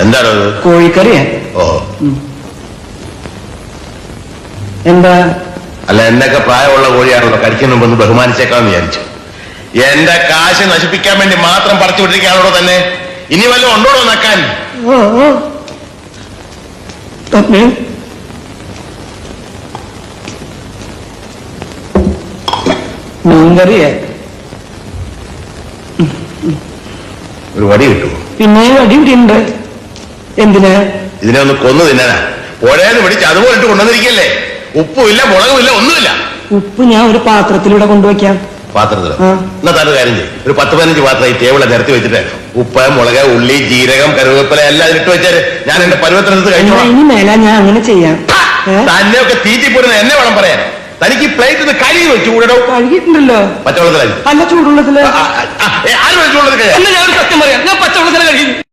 എന്താണ് കോഴിക്കറിയാ? ഓ എന്താ? അല്ല, എന്നൊക്കെ പ്രായമുള്ള കോഴിയാണല്ലോ, കഴിക്കുന്ന മുമ്പ് ബഹുമാനിച്ചേക്കാന്ന് വിചാരിച്ചു. എന്റെ കാശ് നശിപ്പിക്കാൻ വേണ്ടി മാത്രം പറിച്ചു വിട്ടിരിക്കുകയാണോ തന്നെ? ഇനി വല്ലതും ഉണ്ടോടോ നക്കാൻ? മീൻകറിയാ? ഒരു വടി കിട്ടുമോ? പിന്നെ വടി ഇവിടെ ഉണ്ട്. എന്തിനാ? ഇതിനെ ഒന്ന് കൊന്നു തിന്നാനാ. പുഴയെന്ന് പിടിച്ച് അതുപോലെ ഇട്ട് കൊണ്ടുവന്നിരിക്കല്ലേ? ഉപ്പുമില്ല, മുളകുമില്ല, ഒന്നുമില്ല. ഉപ്പ് ഞാൻ ഒരു പാത്രത്തിലൂടെ കൊണ്ടുവയ്ക്കാം. പാത്രത്തിലോ? എന്നാ താൻ കാര്യം ചെയ്യും, ഒരു 10-15 പാത്രം ഈ ടേബിളെ നിരത്തി വെച്ചിട്ട് ഉപ്പ്, മുളക്, ഉള്ളി, ജീരകം, കരുവേപ്പില എല്ലാം ഇട്ട് വെച്ചാല് ഞാൻ എന്റെ പരുവത്തിനടുത്ത് കഴിച്ചു. ഇനി മേല ഞാൻ അങ്ങനെ ചെയ്യാം. തന്നെയൊക്കെ തീറ്റിപ്പോരുന്ന എന്നെ വേണം പറയാൻ. തനിക്ക് പ്ലേറ്റ് കഴുകി വെച്ചു കൂടോ? കഴുകിയിട്ടുണ്ടല്ലോ. പച്ചവെള്ളത്തിലായി? അല്ല, ചൂടുള്ളത്തില്. ആരും ചൂടുള്ളത്? ഞാൻ സത്യം പറയാം, ഞാൻ പച്ചവെള്ളത്തില